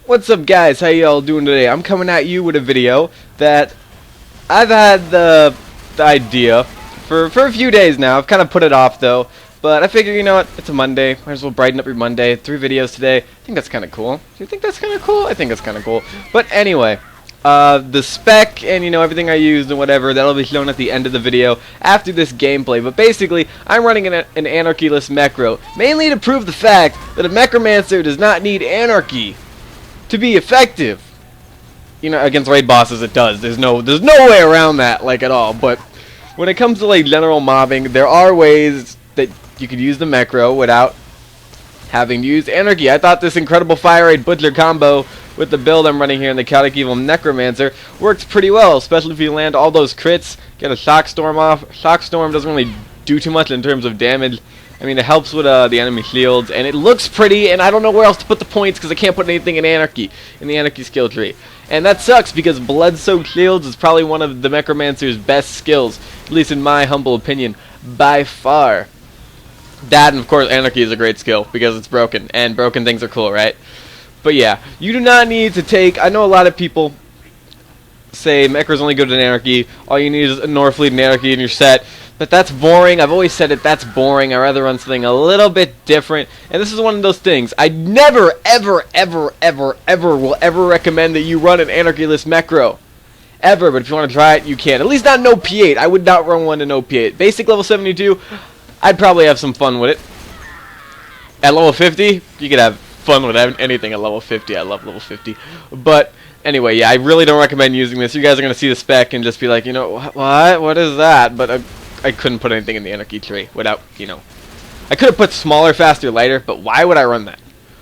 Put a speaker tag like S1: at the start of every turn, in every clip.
S1: What's up, guys? How y'all doing today? I'm coming at you with a video that I've had the idea for a few days now. I've kind of put it off though, but I figure, you know what, it's a Monday, might as well brighten up your Monday. 3 videos today. I think that's kind of cool. Do you think that's kind of cool? I think that's kind of cool. But anyway, the spec and, you know, everything I used and whatever, that'll be shown at the end of the video after this gameplay. But basically, I'm running an Anarchyless Mechro, mainly to prove the fact that a Mechromancer does not need Anarchy to be effective. You know, against raid bosses it does. There's no way around that, like, at all. But when it comes to, like, general mobbing, there are ways that you could use the Mechro without having to use Anarchy. I thought this incredible fire raid butcher combo with the build I'm running here in the Chaotic Evil Necromancer works pretty well, especially if you land all those crits, get a Shock Storm off. Shock Storm doesn't really do too much in terms of damage. I mean, it helps with the enemy shields, and it looks pretty, and I don't know where else to put the points because I can't put anything in Anarchy, in the Anarchy skill tree. And that sucks because Blood-Soaked Shields is probably one of the Mechromancer's best skills, at least in my humble opinion, by far. That, and of course, Anarchy is a great skill because it's broken, and broken things are cool, right? But yeah, you do not need to take, I know a lot of people say Mechro's only good at Anarchy, all you need is a Norfleet and Anarchy and you're set. But that's boring. I've always said it, that's boring. I'd rather run something a little bit different. And this is one of those things. I never, ever, ever, ever, ever will ever recommend that you run an Anarchyless Mechro. Ever, but if you want to try it, you can. At least not an OP8. I would not run one in OP8. Basic level 72, I'd probably have some fun with it. At level 50, you could have fun with anything at level 50. I love level 50. But anyway, yeah, I really don't recommend using this. You guys are going to see the spec and just be like, you know, what? What is that? But I couldn't put anything in the Anarchy tree without, you know. I could have put smaller, faster, lighter, but why would I run that?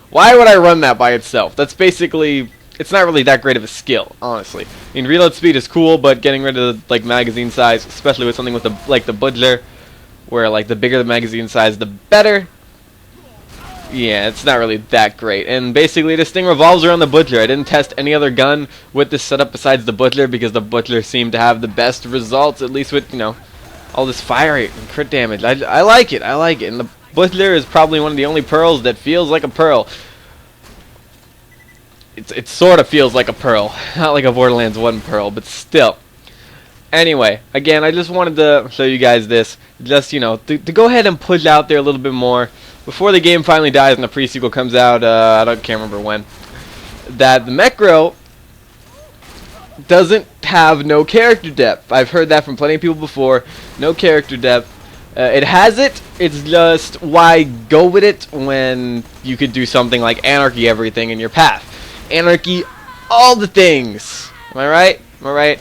S1: Why would I run that by itself? That's basically, it's not really that great of a skill, honestly. I mean, reload speed is cool, but getting rid of the, like, magazine size, especially with something with the, like the Budger, where, like, the bigger the magazine size, the better. Yeah, it's not really that great. And basically, this thing revolves around the Butcher. I didn't test any other gun with this setup besides the Butcher because the Butcher seemed to have the best results, at least with, you know, all this fire rate and crit damage. I like it. I like it. And the Butcher is probably one of the only pearls that feels like a pearl. It sort of feels like a pearl. Not like a Borderlands 1 pearl, but still. Anyway, again, I just wanted to show you guys this. Just, you know, to go ahead and push out there a little bit more before the game finally dies and the pre-sequel comes out, can't remember when, that the Mechro doesn't have no character depth. I've heard that from plenty of people before. No character depth. It has it. It's just, why go with it when you could do something like Anarchy everything in your path? Anarchy all the things. Am I right? Am I right?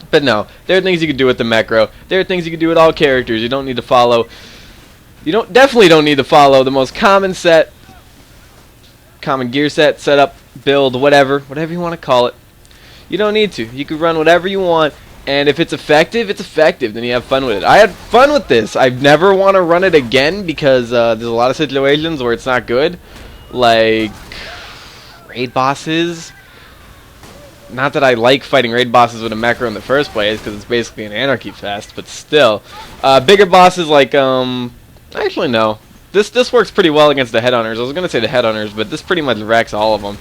S1: But no, there are things you can do with the Mechro. There are things you can do with all characters. You don't need to follow. Definitely don't need to follow the most common gear set, setup, build, whatever you want to call it. You don't need to. You can run whatever you want, and if it's effective, it's effective. Then you have fun with it. I had fun with this. I never want to run it again because there's a lot of situations where it's not good, like raid bosses. Not that I like fighting raid bosses with a Mechro in the first place, because it's basically an Anarchy fest, but still. Bigger bosses like, actually no. This works pretty well against the Headhunters. I was going to say the Headhunters, but this pretty much wrecks all of them.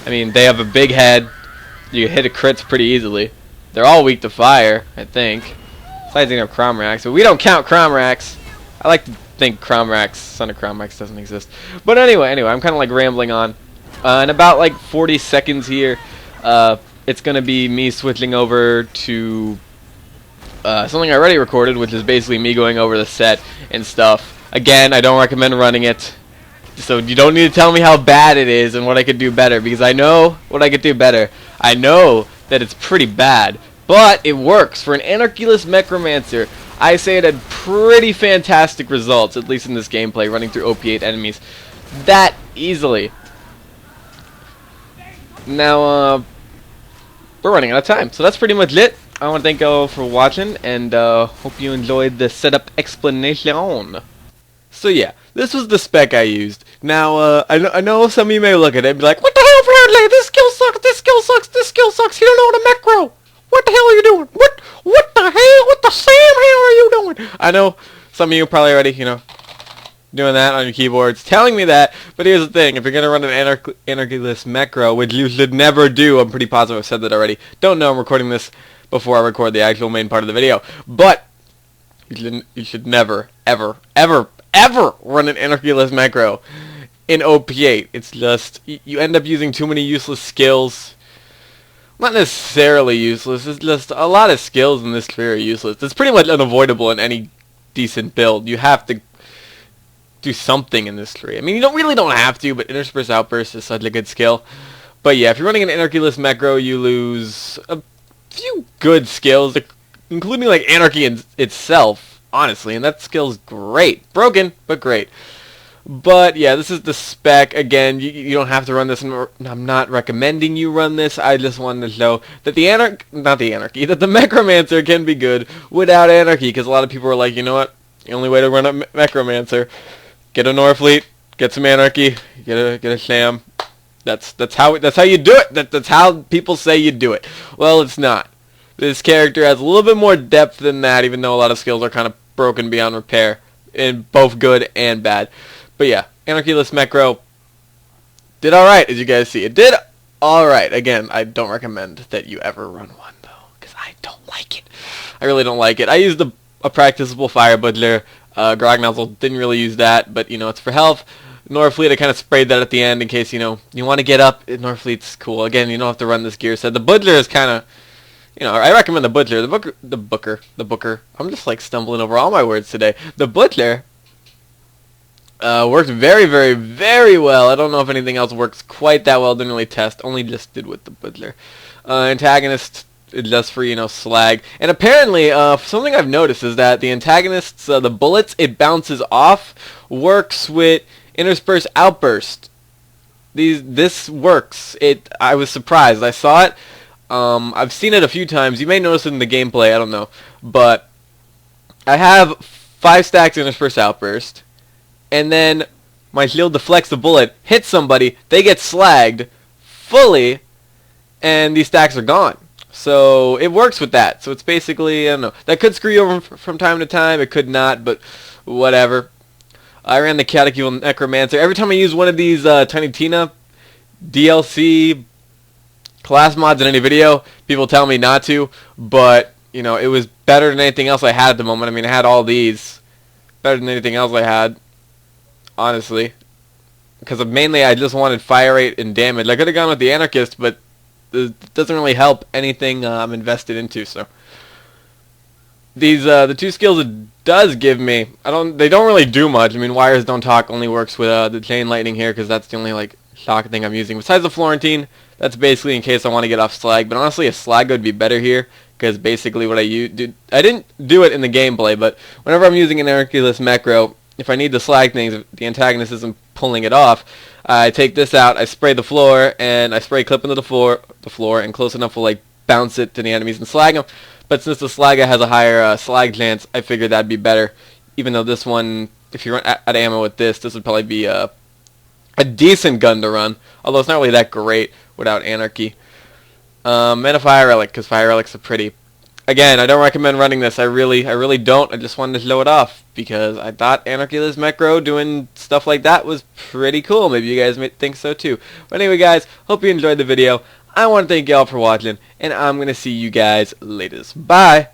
S1: I mean, they have a big head. You can hit a crits pretty easily. They're all weak to fire, I think. Besides, you have Cromrax, but we don't count Cromrax. I like to think Cromrax, Son of Cromrax, doesn't exist. But anyway, I'm kind of like rambling on. In about like 40 seconds here, it's going to be me switching over to something I already recorded, which is basically me going over the set and stuff. Again, I don't recommend running it, so you don't need to tell me how bad it is and what I could do better, because I know what I could do better. I know that it's pretty bad, but it works. For an Anarchyless Mechromancer, I say it had pretty fantastic results, at least in this gameplay, running through OP8 enemies that easily. Now, we're running out of time, so that's pretty much it. I want to thank you all for watching, and hope you enjoyed the setup explanation. So yeah, this was the spec I used. Now, I know some of you may look at it and be like, what the hell, Bradley? This skill sucks, this skill sucks, this skill sucks. You don't know what a Mechro. What the hell are you doing? What the hell? What the Sam hell are you doing? I know some of you probably already, you know, doing that on your keyboard. It's telling me that, but here's the thing. If you're going to run an Anarchyless Mechro, which you should never do, I'm pretty positive I've said that already. Don't know, I'm recording this before I record the actual main part of the video. But you should never, ever, ever, ever run an Anarchyless Mechro in OP8. It's just, you end up using too many useless skills. Not necessarily useless, it's just a lot of skills in this tree are useless. It's pretty much unavoidable in any decent build. You have to do something in this tree. I mean, you really don't have to, but Intersperse Outburst is such a good skill. But yeah, if you're running an Anarchyless Mechro, you lose a few good skills, including like Anarchy itself, honestly, and that skill's great. Broken, but great. But yeah, this is the spec. Again, you don't have to run this, and I'm not recommending you run this. I just wanted to show that that the Mechromancer can be good without Anarchy, because a lot of people are like, you know what, the only way to run a Mechromancer, get a Norfleet, get some Anarchy, get a Sham. That's how you do it. That's how people say you do it. Well, it's not. This character has a little bit more depth than that, even though a lot of skills are kind of broken beyond repair, in both good and bad. But yeah, Anarchyless Mechro did alright, as you guys see. It did alright. Again, I don't recommend that you ever run one, though, because I don't like it. I really don't like it. I used a practicable Fire Butler. Grog Nozzle, didn't really use that, but, you know, it's for health. Norfleet, I kind of sprayed that at the end in case, you know, you want to get up. Norfleet's cool. Again, you don't have to run this gear set. The Butler is kind of, you know, I recommend the Butler. The Booker. I'm just, like, stumbling over all my words today. The Butler worked very, very, very well. I don't know if anything else works quite that well. Didn't really test. Only just did with the Butler. Antagonist, just for, you know, slag. And apparently, something I've noticed is that the antagonists, the bullets, it bounces off, works with Intersperse Outburst. This works. I was surprised. I saw it. I've seen it a few times. You may notice it in the gameplay. I don't know. But I have 5 stacks Intersperse Outburst. And then my shield deflects the bullet, hits somebody, they get slagged fully, and these stacks are gone. So it works with that. So it's basically, I don't know. That could screw you over from time to time. It could not, but whatever. I ran the Chaotic Evil Mechromancer. Every time I use one of these Tiny Tina DLC class mods in any video, people tell me not to. But, you know, it was better than anything else I had at the moment. I mean, I had all these. Better than anything else I had. Honestly, because mainly I just wanted fire rate and damage. I could have gone with the Anarchist, but it doesn't really help anything I'm invested into. So these the 2 skills it does give me, they don't really do much. I mean, Wires Don't Talk only works with the Chain Lightning here, because that's the only like shock thing I'm using. Besides the Florentine, that's basically in case I want to get off slag. But honestly, a slag would be better here, because basically what I didn't do it in the gameplay, but whenever I'm using an Anarchyless Mechro, if I need to slag things, if the antagonist isn't pulling it off, I take this out, I spray the floor, and I spray clip into the floor, and close enough will like bounce it to the enemies and slag them. But since the slagger has a higher slag chance, I figured that'd be better. Even though this one, if you run out of ammo with this would probably be a decent gun to run. Although it's not really that great without Anarchy. And a Fire Relic, because Fire Relics are pretty. Again, I don't recommend running this. I really don't. I just wanted to show it off because I thought Anarchyless Mechro doing stuff like that was pretty cool. Maybe you guys may think so too. But anyway, guys, hope you enjoyed the video. I want to thank y'all for watching, and I'm going to see you guys later. Bye!